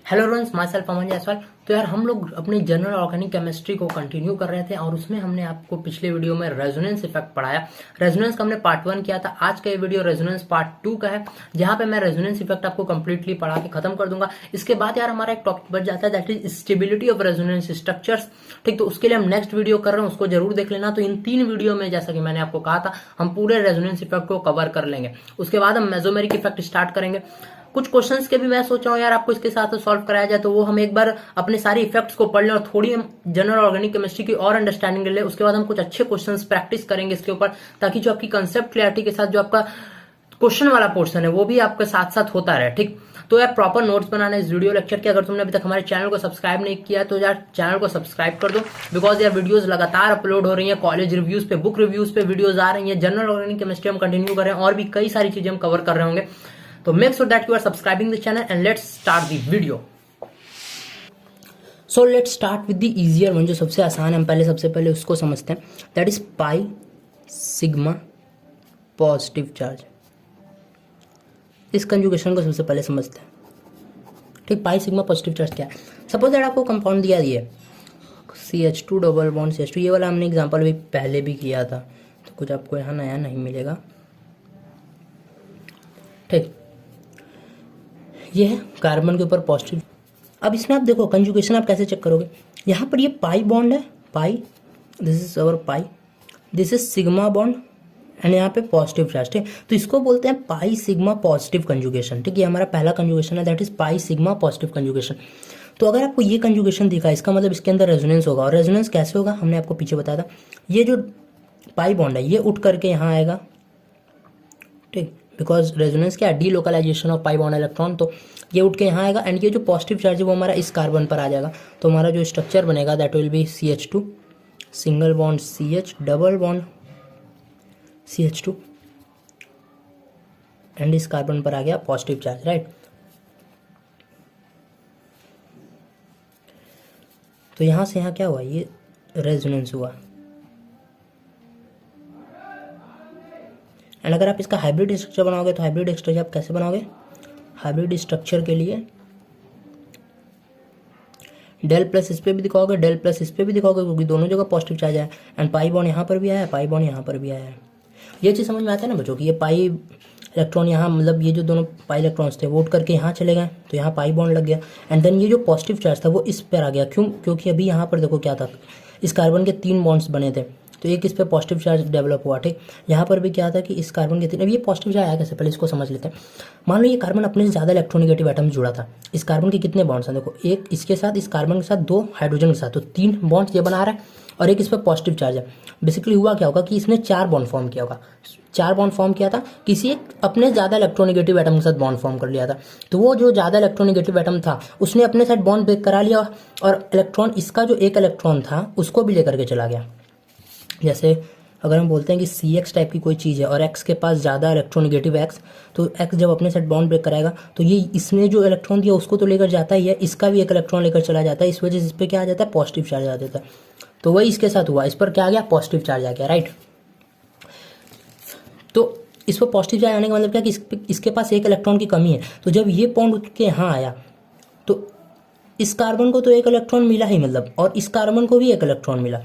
Hello friends, my self अमन जायसवाल। तो यार हम लोग अपनी जनरल ऑर्गेनिक केमिस्ट्री को कंटिन्यू कर रहे थे और उसमें हमने आपको पिछले वीडियो में रेजोनेंस इफेक्ट पढ़ाया। रेजोनेंस का हमने पार्ट 1 किया था। आज का ये वीडियो रेजोनेंस पार्ट 2 का है, जहां पे मैं रेजोनेंस इफेक्ट आपको कंप्लीटली पढ़ा के खत्म कर दूंगा। इसके बाद यार हमारा एक टॉपिक बच जाता है, that is stability of resonance structures. ठीक, तो उसके लिए हम नेक्स्ट वीडियो कर रहे हैं, उसको जरूर देख लेना। तो इन 3 वीडियो में, जैसा कि मैंने आपको कहा था, हम पूरे रेजोनेंस इफेक्ट को कवर कर लेंगे। उसके बाद हम मेसोमेरिक इफेक्ट स्टार्ट करेंगे। कुछ क्वेश्चंस के भी मैं सोच रहा हूँ यार आपको इसके साथ सॉल्व कराया जाए, तो वो हम एक बार अपने सारे इफेक्ट्स को पढ़ लें और थोड़ी हम जनरल ऑर्गेनिक केमिस्ट्री की और अंडरस्टैंडिंग ले लें। उसके बाद हम कुछ अच्छे क्वेश्चंस प्रैक्टिस करेंगे इसके ऊपर, ताकि जो आपकी कंसेप्ट क्लियरिटी के साथ जो आपका क्वेश्चन वाला पोर्शन है वो भी आपके साथ साथ होता रहे। ठीक, तो यार प्रॉपर नोट्स बनाना इस वीडियो लेक्चर के। अगर तुमने अभी तक हमारे चैनल को सब्सक्राइब नहीं किया तो यार चैनल को सब्सक्राइब कर दो, बिकॉज यार वीडियोस लगातार अपलोड हो रही है। कॉलेज रिव्यूज पे, बुक रिव्यूज पे वीडियोज आ रही है। जनरल ऑर्गेनिक केमिस्ट्री हम कंटिन्यू कर रहे हैं और भी कई सारी चीजें हम कवर कर रहे होंगे। तो make sure that you are subscribing the channel and let's start the video. So let's start with the easier one, जो सबसे आसान है। हम सबसे पहले उसको समझते हैं, that is pi sigma positive charge. इस कंजुगेशन को सबसे पहले समझते हैं। ठीक, पाई सिग्मा पॉजिटिव चार्ज क्या है? सपोज दैट आपको कंपाउंड दिया ये CH2 डबल बॉन्ड CH2, ये वाला हमने एग्जांपल भी पहले भी किया था, तो कुछ आपको यहाँ नया नहीं मिलेगा। ठीक, ये है कार्बन के ऊपर पॉजिटिव। अब इसमें आप देखो कंजुगेशन आप कैसे चेक करोगे। यहाँ पर ये पाई बॉन्ड है, pi, this is our pi, this is sigma bond and यहाँ पे पॉजिटिव चार्ज। ठीक, तो इसको बोलते हैं पाई सिग्मा पॉजिटिव कंजुगेशन। ठीक, ये हमारा पहला कंजुगेशन है, that is pi sigma positive conjugation. तो अगर आपको ये कंजुगेशन दिखा, इसका मतलब इसके अंदर रेजोनेंस होगा। और रेजोनेंस कैसे होगा हमने आपको पीछे बताया था। ये जो पाई बॉन्ड है ये उठ करके यहाँ आएगा। ठीक, बिकॉज रेजोनेंस क्या है, delocalisation of pi bond electron, तो ये उठ के यहाँ आएगा एंड ये जो पॉजिटिव चार्ज है वो हमारा इस कार्बन पर आ जाएगा। तो हमारा जो स्ट्रक्चर बनेगा that will be CH2 single bond CH double bond CH2 and इस कार्बन पर आ गया पॉजिटिव चार्ज, राइट। तो यहाँ से यहाँ क्या हुआ, ये रेजोनेंस हुआ। एंड अगर आप इसका हाइब्रिड स्ट्रक्चर बनाओगे तो हाइब्रिड स्ट्रक्चर आप कैसे बनाओगे? हाइब्रिड स्ट्रक्चर के लिए डेल प्लस इस पे भी दिखाओगे, डेल प्लस इस पे भी दिखाओगे, क्योंकि दोनों जगह पॉजिटिव चार्ज है। एंड पाई बॉन्ड यहाँ पर भी आया है, पाई बॉन्ड यहाँ पर भी आया है। ये चीज़ समझ में आता है ना बच्चों कि ये पाई इलेक्ट्रॉन यहाँ, मतलब ये जो दोनों पाई इलेक्ट्रॉन्स थे वो उठ करके यहाँ चले गए, तो यहाँ पाई बॉन्ड लग गया। एंड देन ये जो पॉजिटिव चार्ज था वो इस पर आ गया। क्यों? क्योंकि अभी यहाँ पर देखो क्या था, इस कार्बन के 3 बॉन्ड्स बने थे, तो एक इस पे पॉजिटिव चार्ज डेवलप हुआ। ठीक, यहाँ पर भी क्या था कि इस कार्बन के 3, अब ये पॉजिटिव चार्ज आया कैसे, पहले इसको समझ लेते हैं। मान लो ये कार्बन अपने से ज़्यादा इलेक्ट्रोनेगेटिव एटम जुड़ा था। इस कार्बन के कितने बॉन्ड्स हैं देखो, एक इसके साथ, इस कार्बन के साथ, 2 हाइड्रोजन के साथ, तो 3 बॉन्ड्स ये बना रहा है और एक इस पर पॉजिटिव चार्ज है। बेसिकली हुआ क्या होगा कि इसने 4 बॉन्ड फॉर्म किया होगा। 4 बॉन्ड फॉर्म किया था, किसी एक अपने ज़्यादा इलेक्ट्रोनेगेटिव एटम के साथ बॉन्ड फॉर्म कर लिया था। तो वो जो ज़्यादा इलेक्ट्रोनेगेटिव एटम था उसने अपने साथ बॉन्ड ब्रेक करा लिया और इलेक्ट्रॉन, इसका जो एक इलेक्ट्रॉन था उसको भी लेकर के चला गया। जैसे अगर हम बोलते हैं कि CX टाइप की कोई चीज़ है और X के पास ज़्यादा इलेक्ट्रोनेगेटिव X, तो X जब अपने साथ बॉन्ड ब्रेक कराएगा तो ये इसने जो इलेक्ट्रॉन दिया उसको तो लेकर जाता ही है, इसका भी एक इलेक्ट्रॉन लेकर चला जाता है। इस वजह से इस पर क्या आ जाता है, पॉजिटिव चार्ज आ जाता है। तो वही इसके साथ हुआ, इस पर क्या आ गया, पॉजिटिव चार्ज आ गया, राइट। तो इस पर पॉजिटिव चार्ज आने का मतलब क्या कि इसके पास एक इलेक्ट्रॉन की कमी है। तो जब ये बॉन्ड उठ के यहाँ आया तो इस कार्बन को तो एक इलेक्ट्रॉन मिला ही, मतलब, और इस कार्बन को भी एक इलेक्ट्रॉन मिला।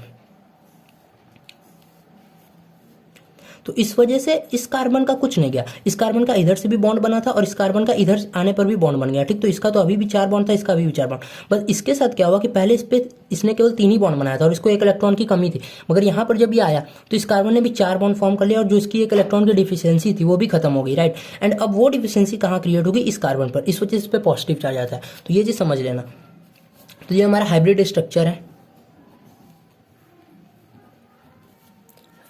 तो इस वजह से इस कार्बन का कुछ नहीं गया। इस कार्बन का इधर से भी बॉन्ड बना था और इस कार्बन का इधर आने पर भी बॉन्ड बन गया। ठीक, तो इसका तो अभी भी 4 बॉन्ड था, इसका अभी भी 4 बॉन्ड। बस इसके साथ क्या हुआ कि पहले इस पे इसने केवल 3 ही बॉन्ड बनाया था और इसको एक इलेक्ट्रॉन की कमी थी। मगर यहाँ पर जब ये आया तो इस कार्बन ने भी 4 बॉन्ड फॉर्म कर लिया और जो इसकी एक इलेक्ट्रॉन की डिफिशियंसी थी वो भी खत्म हो गई, राइट। एंड अब वो डिफिशियंसी कहाँ क्रिएट होगी, इस कार्बन पर, इस वजह से इस पर पॉजिटिव चार्ज आता है। तो ये चीज़ समझ लेना। तो ये हमारा हाइब्रिड स्ट्रक्चर है,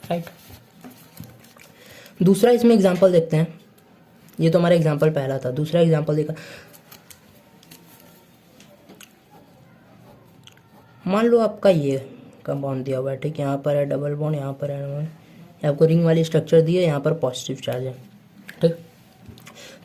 राइट। दूसरा इसमें एग्जांपल देखते हैं। ये तो हमारा एग्जांपल पहला था, दूसरा एग्जांपल देखा। मान लो आपका ये कंपाउंड दिया हुआ है, ठीक, यहाँ पर है डबल बॉन्ड, यहाँ पर है, आपको रिंग वाली स्ट्रक्चर दी है, यहाँ पर पॉजिटिव चार्ज है। ठीक,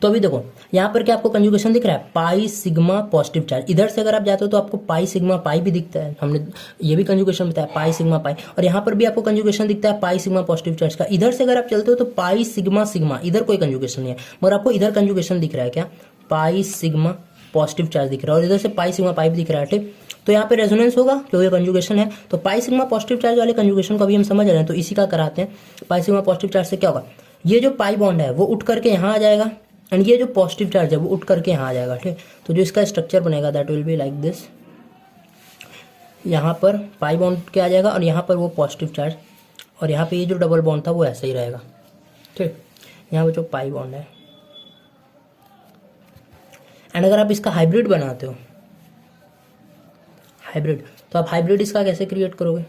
तो अभी देखो यहाँ पर क्या आपको कंजुगेशन दिख रहा है, पाई सिग्मा पॉजिटिव चार्ज। इधर से अगर आप जाते हो तो आपको पाई सिग्मा पाई भी दिखता है, हमने ये भी कंजुगेशन बताया, पाई सिग्मा पाई। और यहाँ पर भी आपको कंजुगेशन दिखता है पाई सिग्मा पॉजिटिव चार्ज का। इधर से अगर आप चलते हो तो पाई सिग्मा सिग्मा, इधर कोई कंजुगेशन नहीं है, मगर आपको इधर कंजुगेशन दिख रहा है क्या, पाई सिग्मा पॉजिटिव चार्ज दिख रहा है और इधर से पाई सिग्मा पाई भी दिख रहा है, ठीक। तो यहाँ पे रेजोनेंस होगा क्योंकि कंजुगेशन है, तो पाई सिग्मा पॉजिटिव चार्ज वाले कंजुगेशन को अभी हम समझ रहे हैं, तो इसी का कराते हैं। पाई सिग्मा पॉजिटिव चार्ज से क्या होगा, ये जो पाई बॉन्ड है वो उठ करके यहाँ आ जाएगा एंड ये जो पॉजिटिव चार्ज है वो उठ करके यहाँ आ जाएगा, ठीक। तो जो इसका स्ट्रक्चर बनेगा that will be like this, यहाँ पर पाई बॉन्ड क्या आ जाएगा और यहाँ पर वो पॉजिटिव चार्ज, और यहाँ पे ये जो डबल बॉन्ड था वो ऐसे ही रहेगा, ठीक। यहाँ पे जो पाई बॉन्ड है, एंड अगर आप इसका हाइब्रिड बनाते हो, हाइब्रिड, तो आप हाइब्रिड इसका कैसे क्रिएट करोगे।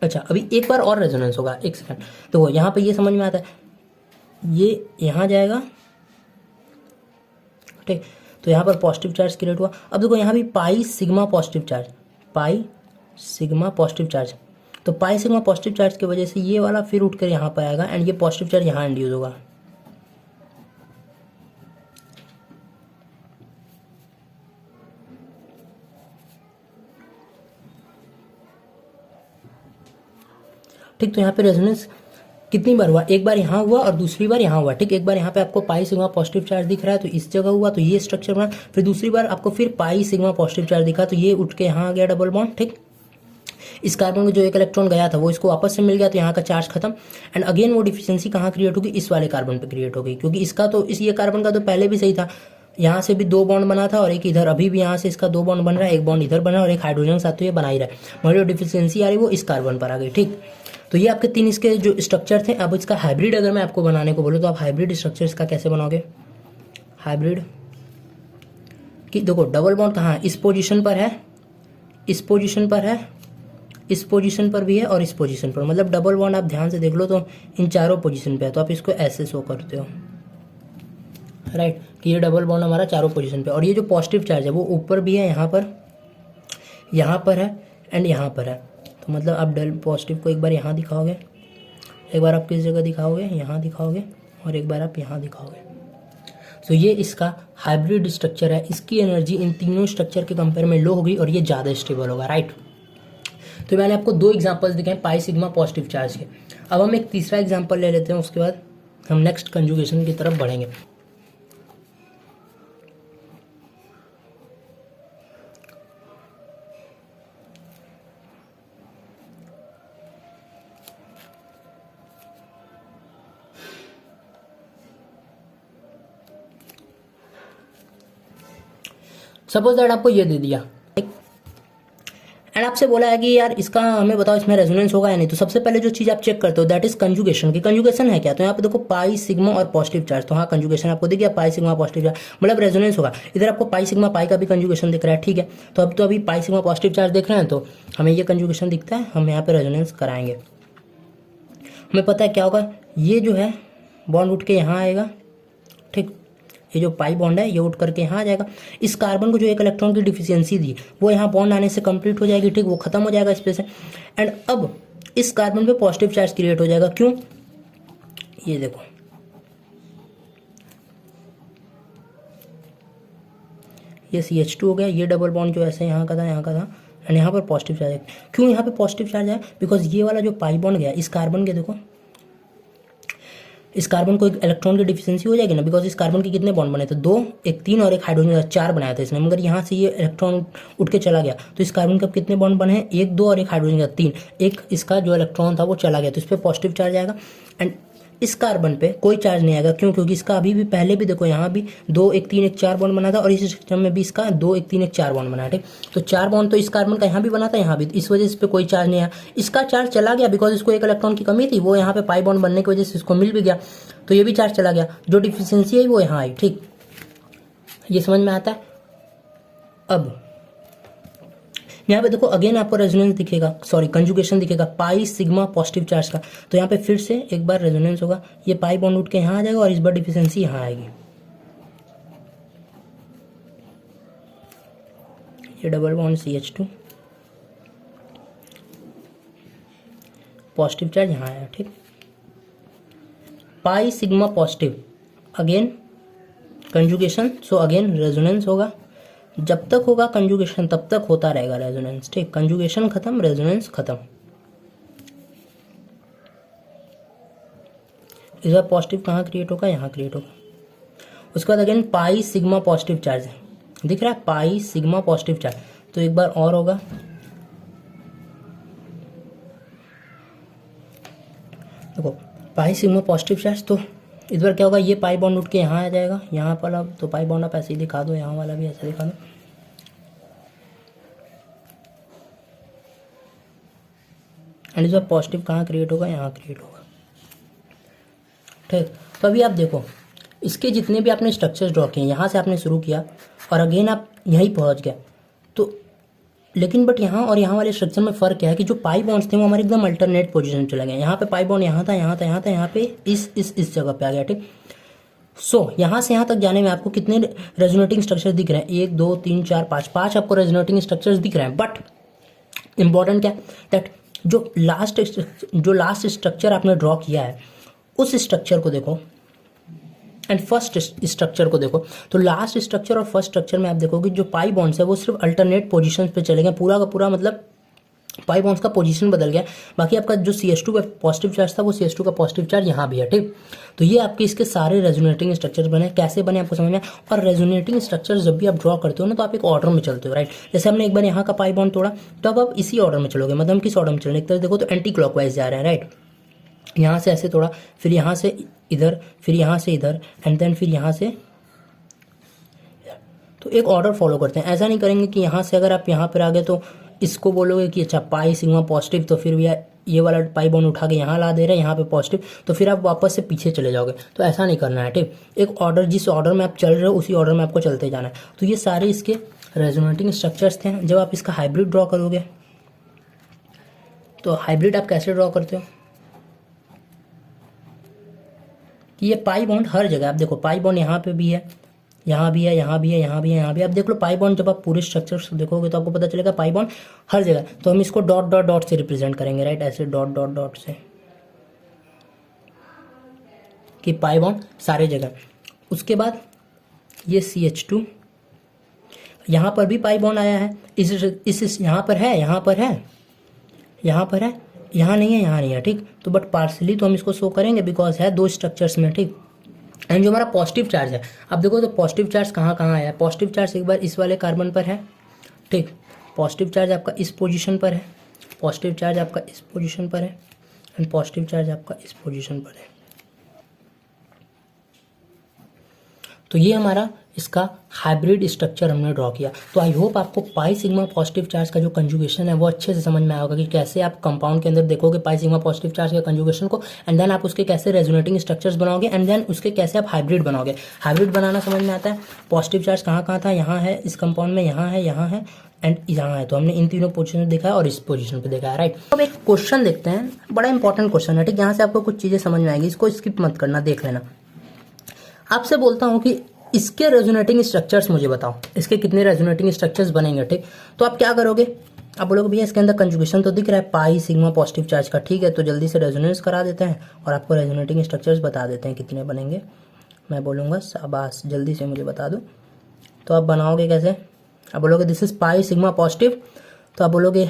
अच्छा, अभी एक बार और रेजोनेंस होगा, एक सेकंड। तो यहाँ पे ये समझ में आता है, ये यहाँ जाएगा, ठीक। तो यहाँ पर पॉजिटिव चार्ज क्रिएट हुआ। अब देखो यहाँ भी pi sigma positive charge, pi sigma positive charge, तो पाई सिग्मा पॉजिटिव चार्ज की वजह से ये वाला फिर उठ कर यहाँ पर आएगा एंड ये पॉजिटिव चार्ज यहाँ इंड्यूस होगा। ठीक, तो यहाँ पे रेजोनेंस कितनी बार हुआ, एक बार यहाँ हुआ और दूसरी बार यहाँ हुआ, ठीक। एक बार यहाँ पे आपको पाई सिग्मा पॉजिटिव चार्ज दिख रहा है तो इस जगह हुआ, तो ये स्ट्रक्चर बना। फिर दूसरी बार आपको फिर पाई सिग्मा पॉजिटिव चार्ज दिखा तो ये उठ के यहाँ आ गया डबल बॉन्ड, ठीक। इस कार्बन को जो एक इलेक्ट्रॉन गया था वो इसको वापस से मिल गया तो यहाँ का चार्ज खत्म एंड अगेन वो डिफिशियंसी कहाँ क्रिएट होगी, इस वाले कार्बन पे क्रिएट होगी, क्योंकि इसका तो ये कार्बन का तो पहले भी सही था, यहाँ से भी 2 बॉन्ड बना था और एक इधर, अभी भी यहाँ से इसका 2 बॉन्ड बन रहा है, एक बॉन्ड इधर बना और एक हाइड्रोजन के साथ तो ये बना ही रहा है, मगर जो डिफिशियंसी आ रही वो इस कार्बन पर आ गई, ठीक। तो ये आपके 3 इसके जो स्ट्रक्चर थे। अब इसका हाइब्रिड अगर मैं आपको बनाने को बोलूँ तो आप हाइब्रिड स्ट्रक्चर इसका कैसे बनाओगे, हाइब्रिड कि देखो डबल बॉन्ड कहाँ है, इस पोजीशन पर है, इस पोजीशन पर है, इस पोजीशन पर भी है और इस पोजीशन पर, मतलब डबल बॉन्ड आप ध्यान से देख लो तो इन चारों पोजीशन पे है, तो आप इसको ऐसे शो करते हो, राइट, कि ये डबल बॉन्ड हमारा चारों पोजीशन पे, और ये जो पॉजिटिव चार्ज है वो ऊपर भी है, यहाँ पर है एंड यहाँ पर है। तो मतलब आप डल पॉजिटिव को एक बार यहाँ दिखाओगे, एक बार आप किस जगह दिखाओगे, यहाँ दिखाओगे, और एक बार आप यहाँ दिखाओगे। तो ये इसका हाइब्रिड स्ट्रक्चर है, इसकी एनर्जी इन तीनों स्ट्रक्चर के कंपेयर में लो होगी और ये ज़्यादा स्टेबल होगा, राइट। तो मैंने आपको 2 एग्जांपल्स दिखाए पाई सिग्मा पॉजिटिव चार्ज के। अब हम एक तीसरा एग्जांपल ले लेते हैं, उसके बाद हम नेक्स्ट कंजुगेशन की तरफ बढ़ेंगे। सपोज दैट आपको ये दे दिया एंड आपसे बोला है कि यार इसका हमें बताओ इसमें रेजोनेंस होगा या नहीं। तो सबसे पहले जो चीज आप चेक करते हो दैट इज कंजुगेशन की, कंजुगेशन है क्या। तो यहाँ पे देखो पाई सिग्मा और पॉजिटिव चार्ज, तो हाँ कंजुगेशन आपको दिख गया, पाई सिग्मा पॉजिटिव चार्ज मतलब रेजोनेंस होगा। इधर आपको पाई सिग्मा पाई का भी कंजुगेशन दिख रहा है, ठीक है। तो अभी पाई सिग्मा पॉजिटिव चार्ज देख रहे हैं तो हमें ये कंजुगेशन दिखता है, हम यहाँ पे रेजोनेंस कराएंगे। हमें पता है क्या होगा, ये जो है बॉन्ड उठ के यहाँ आएगा, ठीक। ये जो पाई बॉन्ड है ये उठ करके यहाँ आ जाएगा। इस कार्बन को जो एक इलेक्ट्रॉन की डिफिशियंसी दी वो यहाँ बॉन्ड आने से कंप्लीट हो जाएगी, ठीक, वो खत्म हो जाएगा स्पेस से। एंड अब इस कार्बन पे पॉजिटिव चार्ज क्रिएट हो जाएगा, क्यों, ये देखो ये CH2 हो गया, ये डबल बॉन्ड जो ऐसे यहाँ का था एंड यहाँ पर पॉजिटिव चार्ज है। क्यों यहाँ पे पॉजिटिव चार्ज है, बिकॉज ये वाला जो पाई बॉन्ड गया इस कार्बन के, देखो इस कार्बन को एक इलेक्ट्रॉन की डिफिशियंसी हो जाएगी ना, बिकॉज इस कार्बन के कितने बॉन्ड बने थे, 2, एक 3 और एक हाइड्रोजन 4 बनाया था इसने, मगर यहाँ से ये इलेक्ट्रॉन उठ के चला गया तो इस कार्बन के अब कितने बॉन्ड बने हैं, 1, 2 और एक हाइड्रोजन का 3, एक इसका जो इलेक्ट्रॉन था वो चला गया तो इस पर पॉजिटिव चार्ज आएगा। एंड इस कार्बन पे कोई चार्ज नहीं आएगा, क्यों, क्योंकि इसका अभी भी पहले भी देखो यहाँ भी 2, 1, 3, 1, 4 बॉन्ड बना था और इस सिस्टम में भी इसका 2, 1, 3, 1, 4 बॉन्ड बना, ठीक। तो 4 बॉन्ड तो इस कार्बन का यहाँ भी बना था, यहाँ भी, इस वजह से इस पर कोई चार्ज नहीं आया। इसका चार्ज चला गया बिकॉज इसको एक इलेक्ट्रॉन की कमी थी, वो यहाँ पे पाई बॉन्ड बनने की वजह से इसको मिल भी गया, तो ये भी चार्ज चला गया, जो डिफिशियंसी है वो यहाँ आई, ठीक। ये समझ में आता है। अब यहाँ पे देखो अगेन आपको रेजोनेंस दिखेगा, सॉरी कंजुगेशन दिखेगा पाई सिग्मा पॉजिटिव चार्ज का। तो यहाँ पे फिर से एक बार रेजोनेंस होगा, ये पाई बॉन्ड उठ के यहाँ आ जाएगा और इस बार डिफिशियंसी यहाँ आएगी, ये double bond CH2 positive charge यहाँ आया, ठीक। Pi sigma positive again conjugation, so again resonance होगा, जब तक होगा कंजुगेशन तब तक होता रहेगा रेजोनेंस, ठीक। कंजुगेशन खत्म, रेजोनेंस खत्म। इधर पॉजिटिव कहाँ क्रिएट होगा, यहाँ क्रिएट होगा। उसके बाद again pi sigma positive charge है, दिख रहा है पाई सिग्मा पॉजिटिव चार्ज। तो एक बार और होगा, देखो पाई सिग्मा पॉजिटिव चार्ज। तो इस बार क्या होगा, ये पाई बॉन्ड उठ के यहाँ आ जाएगा, यहाँ पर अब तो पाई बॉन्ड आप ऐसे ही दिखा दो, यहाँ वाला भी ऐसे दिखा दो। एंड इस बार पॉजिटिव कहाँ क्रिएट होगा, यहाँ क्रिएट होगा, ठीक। तो अभी आप देखो इसके जितने भी आपने स्ट्रक्चर्स ड्रॉ किए, यहाँ से आपने शुरू किया और अगेन आप यहीं पहुँच गया। तो लेकिन बट यहाँ और यहाँ वाले स्ट्रक्चर में फ़र्क क्या है कि जो पाई बॉन्ड्स थे वो हमारे एकदम अल्टरनेट पोजीशन चले गए। यहाँ पे पाई बॉन्ड यहाँ था, यहाँ था, यहाँ था, यहाँ पे इस जगह पे आ गया, ठीक। सो यहाँ से यहाँ तक जाने में आपको कितने रेजोनेटिंग स्ट्रक्चर दिख रहे हैं, 1 2 3 4 5, 5 आपको रेजोनेटिंग स्ट्रक्चर्स दिख रहे हैं। बट इम्पॉर्टेंट क्या दैट जो लास्ट स्ट्रक्चर आपने ड्रॉ किया है उस स्ट्रक्चर को देखो एंड फर्स्ट स्ट्रक्चर को देखो। तो लास्ट स्ट्रक्चर और फर्स्ट स्ट्रक्चर में आप देखोगे जो पाई बॉन्ड्स है वो सिर्फ अल्टरनेट पोजीशंस पे चले गए, पूरा का पूरा मतलब पाई बॉन्ड्स का पोजीशन बदल गया। बाकी आपका जो CH2 का पॉजिटिव चार्ज था वो CH2 का पॉजिटिव चार्ज यहाँ भी है, ठीक। तो ये आपके इसके सारे रेजोनेटिंग स्ट्रक्चर बने, कैसे बने आपको समझ में। और रेजोनेटिंग स्ट्रक्चर जब भी आप ड्रॉ करते हो ना तो आप एक ऑर्डर में चलते हो, राइट। जैसे हमने एक बार यहाँ का पाई बॉन्ड तोड़ा तो अब आप इसी ऑर्डर में चलोगे, मतलब किस ऑर्डर में चलोगे, एक तरह देखो तो एंटी क्लॉकवाइज जा रहा है, राइट। यहाँ से ऐसे तोड़ा, फिर यहाँ से इधर, फिर यहाँ से इधर, एंड देन फिर यहाँ से, तो एक ऑर्डर फॉलो करते हैं। ऐसा नहीं करेंगे कि यहाँ से अगर आप यहाँ पर आ गए तो इसको बोलोगे कि अच्छा पाई सिग्मा पॉजिटिव, तो फिर ये वाला पाई बॉन्ड उठा के यहाँ ला दे रहे हैं, यहाँ पे पॉजिटिव, तो फिर आप वापस से पीछे चले जाओगे। तो ऐसा नहीं करना है, ठीक। एक ऑर्डर, जिस ऑर्डर में आप चल रहे हो उसी ऑर्डर में आपको चलते जाना है। तो ये सारे इसके रेजोनेटिंग स्ट्रक्चर्स थे। जब आप इसका हाइब्रिड ड्रॉ करोगे तो हाइब्रिड आप कैसे ड्रॉ करते हो कि ये पाई बॉन्ड हर जगह, आप देखो पाई बॉन्ड यहाँ पे भी है, यहाँ भी है, यहाँ भी है, यहाँ भी है, यहाँ भी। आप देख लो पाई बॉन्ड, जब आप पूरे स्ट्रक्चर देखोगे तो आपको पता चलेगा पाई बॉन्ड हर जगह। तो हम इसको डॉट डॉट डॉट से रिप्रेजेंट करेंगे, राइट, ऐसे डॉट डॉट डॉट से कि पाई बॉन्ड सारे जगह। उसके बाद ये CH2, यहाँ पर भी पाई बॉन्ड आया है, इस यहाँ पर है, यहाँ पर है, यहाँ पर है, यहाँ नहीं है, यहाँ नहीं है, ठीक। तो बट पार्सली तो हम इसको शो करेंगे बिकॉज है 2 स्ट्रक्चर्स में, ठीक। एंड जो हमारा पॉजिटिव चार्ज है, अब देखो तो पॉजिटिव चार्ज कहाँ कहाँ आया है। पॉजिटिव चार्ज एक बार इस वाले कार्बन पर है, ठीक। पॉजिटिव चार्ज आपका इस पोजीशन पर है, पॉजिटिव चार्ज आपका इस पोजीशन पर है, एंड पॉजिटिव चार्ज आपका इस पोजीशन पर है। तो ये हमारा इसका हाइब्रिड स्ट्रक्चर हमने ड्रॉ किया। तो आई होप आपको पाई सिग्मा पॉजिटिव चार्ज का जो कंजुगेशन है वो अच्छे से समझ में आया होगा कि कैसे आप कंपाउंड के अंदर देखोगे पाई सिग्मा पॉजिटिव चार्ज के कंजुगेशन को, एंड देन आप उसके कैसे रेजोनेटिंग स्ट्रक्चर्स बनाओगे, एंड देन उसके कैसे आप हाइब्रिड बनाओगे। हाइब्रिड बनाना समझ में आता है। पॉजिटिव चार्ज कहाँ कहाँ था, यहाँ है इस कंपाउंड में, यहाँ है एंड यहाँ है। तो हमने इन तीनों पोजीशन देखा है और इस पोजीशन पे देखा है, राइट। अब एक क्वेश्चन देखते हैं, बड़ा इंपॉर्टेंट क्वेश्चन है, ठीक। यहाँ से आपको कुछ चीजें समझ में आएगी, इसको स्किप मत करना, देख लेना। आपसे बोलता हूँ कि इसके रेजोनेटिंग स्ट्रक्चर्स मुझे बताओ, इसके कितने रेजोनेटिंग स्ट्रक्चर्स बनेंगे, ठीक। तो आप क्या करोगे, आप बोलोगे भैया इसके अंदर कंजुगेशन तो दिख रहा है पाई सिग्मा पॉजिटिव चार्ज का, ठीक है। तो जल्दी से रेजोनेंस करा देते हैं और आपको रेजोनेटिंग स्ट्रक्चर्स बता देते हैं कितने बनेंगे। मैं बोलूँगा शाबाश, जल्दी से मुझे बता दो। तो आप बनाओगे कैसे, आप बोलोगे this is pi sigma positive, तो आप बोलोगे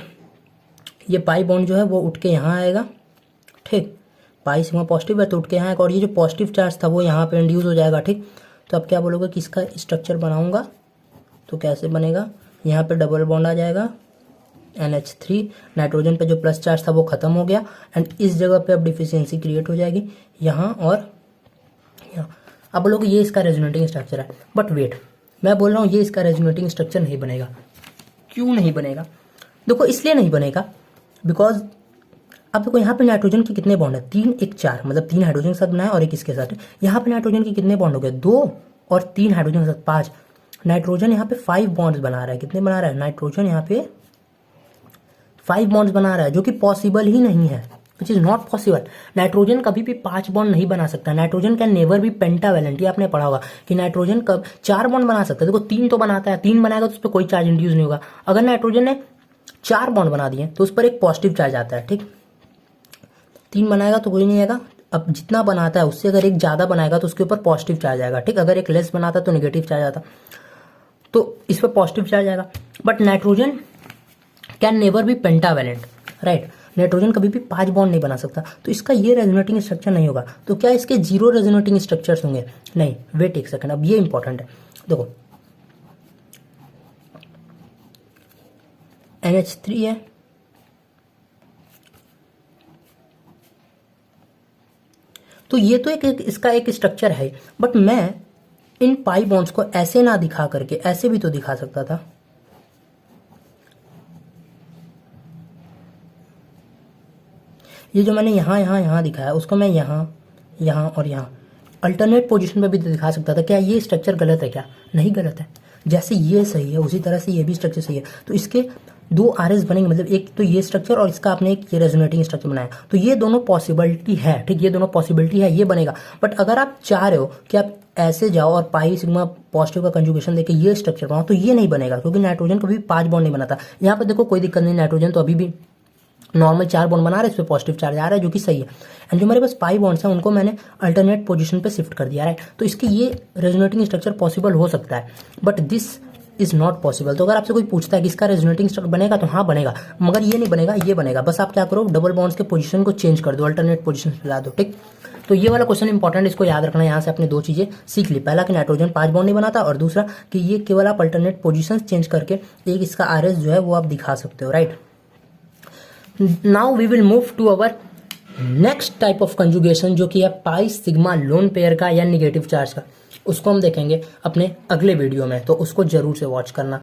ये पाई बॉन्ड जो है वो उठ के यहाँ आएगा, ठीक। पाई सिग्मा पॉजिटिव है तो उठ के यहाँ आएगा, और ये जो पॉजिटिव चार्ज था वो यहाँ पे इंड्यूस हो जाएगा, ठीक। तो अब क्या बोलोगे कि इसका स्ट्रक्चर बनाऊंगा, तो कैसे बनेगा, यहाँ पे डबल बॉन्ड आ जाएगा NH3, नाइट्रोजन पे जो प्लस चार्ज था वो खत्म हो गया, एंड इस जगह पे अब डिफिशियंसी क्रिएट हो जाएगी यहाँ और यहाँ। अब बोलोगे ये इसका रेजोनेटिंग स्ट्रक्चर है, बट वेट, मैं बोल रहा हूँ ये इसका रेजोनेटिंग स्ट्रक्चर नहीं बनेगा। क्यों नहीं बनेगा, देखो इसलिए नहीं बनेगा बिकॉज अब देखो यहाँ पे नाइट्रोजन के कितने बॉन्ड है, 3 1 4, मतलब 3 हाइड्रोजन के साथ बनाया और 1 इसके साथ। यहाँ पे नाइट्रोजन के कितने बॉन्ड हो गए, 2 और 3 हाइड्रोजन के साथ 5। नाइट्रोजन यहाँ पे 5 बॉन्ड्स बना रहा है, कितने बना रहा है, नाइट्रोजन यहाँ पे 5 बॉन्ड्स बना रहा है, जो कि पॉसिबल ही नहीं है, which is not possible. Nitrogen कभी भी 5 बॉन्ड नहीं बना सकता। Nitrogen can never be pentavalent, ये आपने पढ़ा होगा कि नाइट्रोजन कब 4 बॉन्ड बना सकता है। देखो 3 तो बनाता है, 3 बनाएगा तो उस पर कोई चार्ज इंड्यूस नहीं होगा। अगर नाइट्रोजन ने 4 बॉन्ड बना दिए तो उस पर एक पॉजिटिव चार्ज आता है, ठीक। 3 बनाएगा तो कोई नहीं आएगा। अब जितना बनाता है उससे अगर एक ज़्यादा बनाएगा तो उसके ऊपर पॉजिटिव चार्ज आएगा, ठीक। अगर एक लेस बनाता तो नेगेटिव चार्ज आता, तो इस पर पॉजिटिव चार्ज आएगा। But nitrogen can never be pentavalent, right. Nitrogen कभी भी 5 बॉन्ड नहीं बना सकता, तो इसका ये रेजोनेटिंग स्ट्रक्चर नहीं होगा। तो क्या इसके 0 रेजोनेटिंग स्ट्रक्चर्स होंगे? नहीं, वेट एक सेकंड, अब ये इंपॉर्टेंट है। देखो NH3 है, तो ये तो एक इसका एक स्ट्रक्चर है, बट मैं इन पाई बॉन्ड्स को ऐसे ना दिखा करके ऐसे भी तो दिखा सकता था। ये जो मैंने यहाँ यहाँ यहाँ दिखाया उसको मैं यहाँ यहाँ और यहाँ अल्टरनेट पोजीशन पे भी तो दिखा सकता था। क्या ये स्ट्रक्चर गलत है? क्या नहीं गलत है। जैसे ये सही है उसी तरह से ये भी स्ट्रक्चर सही है। तो इसके 2 RS बनेंगे, मतलब एक तो ये स्ट्रक्चर और इसका आपने एक ये रेजोनेटिंग स्ट्रक्चर बनाया, तो ये दोनों पॉसिबिलिटी है, ठीक, ये दोनों पॉसिबिलिटी है, ये बनेगा। बट अगर आप चाह रहे हो कि आप ऐसे जाओ और पाई सिग्मा पॉजिटिव का कंजुगेशन देके ये स्ट्रक्चर बनाओ, तो ये नहीं बनेगा, क्योंकि नाइट्रोजन कभी 5 बॉन्ड नहीं बनाता। यहाँ पर देखो कोई दिक्कत नहीं, नाइट्रोजन तो अभी भी नॉर्मल 4 बॉन्ड बना रहे हैं, इस पर पॉजिटिव चार्ज आ रहा है जो कि सही है। एंड जो मेरे पास पाई बॉन्ड्स हैं उनको मैंने अल्टरनेट पोजीशन पे शिफ्ट कर दिया है। तो इसके ये रेजोनेटिंग स्ट्रक्चर पॉसिबल हो सकता है, but this is not possible. तो अगर आपसे कोई पूछता है कि इसका रेजोनेटिंग स्ट्रक्चर बनेगा, तो हाँ बनेगा, मगर ये नहीं बनेगा, ये बनेगा। बस आप क्या करो, डबल बॉन्ड्स के पोजीशन को चेंज कर दो, अल्टरनेट पोजीशन पे ला दो, ठीक। तो ये वाला क्वेश्चन इंपॉर्टेंट, इसको याद रखना। यहाँ से आपने 2 चीजें सीख ली, पहला कि नाइट्रोजन 5 बॉन्ड नहीं बनाता, और दूसरा कि ये केवल आप अल्टरनेट पोजीशन चेंज करके एक इसका RS जो है वो आप दिखा सकते हो, right. Now we will move to our next type of conjugation, जो कि है पाई सिग्मा लोन पेयर का या निगेटिव चार्ज का। उसको हम देखेंगे अपने अगले वीडियो में, तो उसको जरूर से वॉच करना।